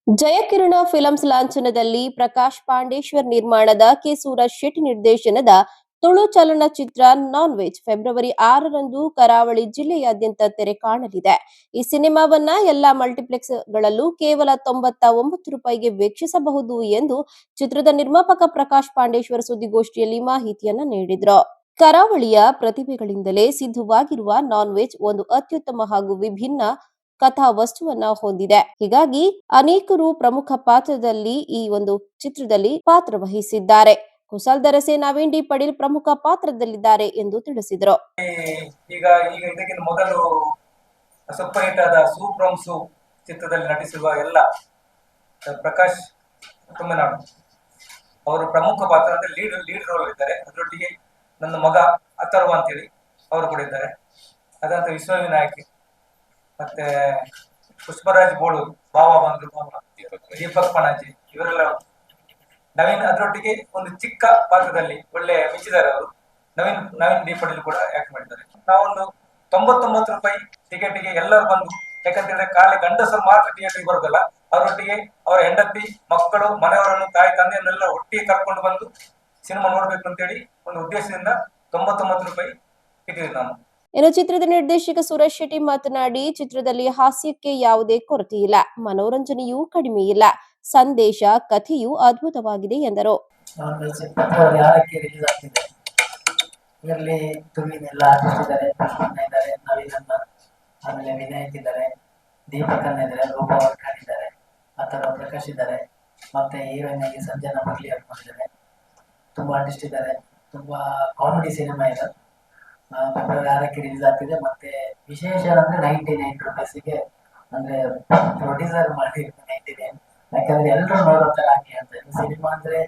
ಜಯಕಿರಣ films ಲಾಂಛನದಲ್ಲಿ Prakash Pandeshwar ನಿರ್ಮಾಣದ K Suraj Shetty ನಿರ್ದೇಶನದ ತುಳು ಚಲನಚಿತ್ರ ನಾನ್ ವೆಜ್ ಫೆಬ್ರವರಿ 6ರಂದು ಕರಾವಳಿ ಜಿಲ್ಲೆಯಾದ್ಯಂತ ತೆರೆ ಕಾಣಲಿದೆ. ಈ ಸಿನಿಮಾವನ್ನ ಎಲ್ಲಾ ಮಲ್ಟಿಪ್ಲೆಕ್ಸ್ಗಳಲ್ಲೂ ಕೇವಲ 99 ರೂಪಾಯಿಗೆ ವೀಕ್ಷಿಸಬಹುದು ಎಂದು ಚಿತ್ರದ ನಿರ್ಮಾಪಕ ಪ್ರಕಾಶ್ ಪಾಂಡೇಶ್ವರ್ ಸುದ್ದಿಗೋಷ್ಠಿಯಲ್ಲಿ ಮಾಹಿತಿಯನ್ನ ನೀಡಿದ್ರು. ಕರಾವಳಿಯ ಪ್ರತಿಭೆಗಳಿಂದಲೇ ಸಿದ್ಧವಾಗಿರುವ ನಾನ್ ವೆಜ್ ಒಂದು ಅತ್ಯುತ್ತಮ ಹಾಗೂ ವಿಭಿನ್ನ ಕಥಾ ವಸ್ತುವನ್ನ ಹೊಂದಿದೆ. ಹೀಗಾಗಿ ಅನೇಕರು ಪ್ರಮುಖ ಪಾತ್ರದಲ್ಲಿ ಈ ಒಂದು ಚಿತ್ರದಲ್ಲಿ ಪಾತ್ರ ವಹಿಸಿದ್ದಾರೆ. ಕುಶಲ್ ದರಸೆ, ನವೀನ್ ಡಿ ಪಡೀಲ್ ಪ್ರಮುಖ ಪಾತ್ರದಲ್ಲಿದ್ದಾರೆ ಎಂದು ತಿಳಿಸಿದರು. ಈಗ ಇದಕ್ಕಿಂತ ಮೊದಲು ಸೂಪರ್ ಹಿಟ್ ಆದ ಸೂಪ್ರಮ್ ಸೂ ಚಿತ್ರದಲ್ಲಿ ನಟಿಸಿರುವ ಎಲ್ಲ ಪ್ರಕಾಶ್ ತುಮ್ಮನಾಡು ಅವರು ಪ್ರಮುಖ ಪಾತ್ರ ಲೀಡ್ ರೋಲ್ ಇದ್ದಾರೆ. ಅದರೊಟ್ಟಿಗೆ ನನ್ನ ಮಗ ಅಥರ್ವ ಅಂತೇಳಿ ಅವರು ಕೂಡ ಇದ್ದಾರೆ. ಅದಂತ ವಿಶ್ವವಿನಾಯಕ್ ಮತ್ತೆ ಪುಷ್ಪರಾಜ್ ಬೋಳೂರು, ಬಾವಾ ಬಂದ್ರು, ದೀಪಕ್ ಪಣಾಜಿ ಇವರೆಲ್ಲ, ನವೀನ್ ಅದರೊಟ್ಟಿಗೆ ಒಂದು ಚಿಕ್ಕ ಪಾತ್ರದಲ್ಲಿ ಒಳ್ಳೆ ಮಿಂಚಿದ್ದಾರೆ ಅವರು. ನವೀನ್ ಡಿ ಪಡೀಲ್ ಕೂಡ ಆಕ್ಟ್ ಮಾಡಿದ್ದಾರೆ. ನಾವೊಂದು 99 ರೂಪಾಯಿ ಟಿಕೆಟ್ಗೆ ಎಲ್ಲರೂ ಬಂದು, ಯಾಕಂತಂದ್ರೆ ಖಾಲಿ ಗಂಡಸರು ಮಾತ್ರ ಟಿಕೆಟ್ಗೆ ಬರೋದಲ್ಲ, ಅವರೊಟ್ಟಿಗೆ ಅವರ ಹೆಂಡತಿ, ಮಕ್ಕಳು, ಮನೆಯವರನ್ನು, ತಾಯಿ ತಂದೆಯನ್ನೆಲ್ಲ ಒಟ್ಟಿಗೆ ಕರ್ಕೊಂಡು ಬಂದು ಸಿನಿಮಾ ನೋಡ್ಬೇಕು ಅಂತೇಳಿ ಒಂದು ಉದ್ದೇಶದಿಂದ 99 ರೂಪಾಯಿ ಇಟ್ಟಿದ್ದೀವಿ ನಾವು. ಇನ್ನು ಚಿತ್ರದ ನಿರ್ದೇಶಕ ಸೂರಜ್ ಶೆಟ್ಟಿ ಮಾತನಾಡಿ, ಚಿತ್ರದಲ್ಲಿ ಹಾಸ್ಯಕ್ಕೆ ಯಾವುದೇ ಕೊರತೆ ಇಲ್ಲ, ಮನೋರಂಜನೆಯೂ ಕಡಿಮೆ ಇಲ್ಲ, ಸಂದೇಶ, ಕಥೆಯೂ ಅದ್ಭುತವಾಗಿದೆ ಎಂದರು. ಇದರಲ್ಲಿ ತುಳುವಿನೆಲ್ಲ ಆರ್ಟಿಸ್ಟ್ ಇದ್ದಾರೆ, ಕೃಷ್ಣಣ್ಣ ಇದ್ದಾರೆ, ನವೀನಣ್ಣ, ಆಮೇಲೆ ವಿನಾಯಕ್ ಇದ್ದಾರೆ, ದೀಪಕ್ ಅಣ್ಣ ಇದ್ದಾರೆ, ಗೋಪಾಲ್ ಖಾನ್ ಇದ್ದಾರೆ, ಅಥರ್ವ ಪ್ರಕಾಶ್ ಇದ್ದಾರೆ, ಮತ್ತೆ ಹೀರೋಯಿನ್ ಆಗಿ ಸಂಜನಾ ಮಗ್ಲಿ ಇದ್ದಾರೆ. ತುಂಬಾ ಆರ್ಟಿಸ್ಟ್ ಇದ್ದಾರೆ. ತುಂಬಾ ಕಾಮಿಡಿ ಸಿನಿಮಾ ಇದೆ. ಫೆಬ್ರವರಿ 6ಕ್ಕೆ ರಿಲೀಸ್ ಆಗ್ತಿದೆ. ಮತ್ತೆ ವಿಶೇಷ ಅಂದ್ರೆ 99 ರೂಪೀಸ್ಗೆ ಅಂದ್ರೆ ಪ್ರೊಡ್ಯೂಸರ್ ಮಾಡಿ 99, ಯಾಕಂದ್ರೆ ಎಲ್ಲರೂ ನೋಡೋ ತರ ಆಗಿ ಅಂತ. ಸಿನಿಮಾ ಅಂದ್ರೆ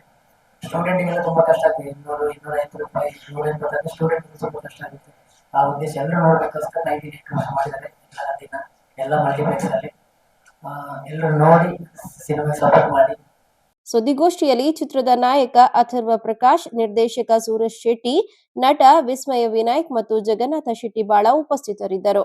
ಸ್ಟೂಡೆಂಟ್ಗೆಲ್ಲ ತುಂಬಾ ಕಷ್ಟ ಆಗ್ತದೆ. 200-250 ರೂಪಾಯಿ, 180 ಸ್ಟೂಡೆಂಟ್ ತುಂಬಾ ಕಷ್ಟ ಆಗುತ್ತೆ. ಆ ಉದ್ದೇಶ ಎಲ್ಲರೂ ನೋಡ್ಬೇಕೋಸ್ಕರ 99 ರೂಪಾಯಿ ಮಾಡಿದ್ದಾರೆ. ಎಲ್ಲ ದಿನ ಎಲ್ಲ ಮಲ್ಟಿಪ್ಲೆಕ್ಸ್ ಅಲ್ಲಿ ಎಲ್ಲರೂ ನೋಡಿ ಸಿನಿಮಾ ಸಪೋರ್ಟ್ ಮಾಡಿ. ಸುದ್ದಿಗೋಷ್ಠಿಯಲ್ಲಿ ಚಿತ್ರದ ನಾಯಕ ಅಥರ್ವ ಪ್ರಕಾಶ್, ನಿರ್ದೇಶಕ ಸೂರಜ್ ಶೆಟ್ಟಿ, ನಟ ವಿಸ್ಮಯ ವಿನಾಯಕ್ ಮತ್ತು ಜಗನ್ನಾಥ ಶೆಟ್ಟಿ ಬಾಳ ಉಪಸ್ಥಿತರಿದ್ದರು.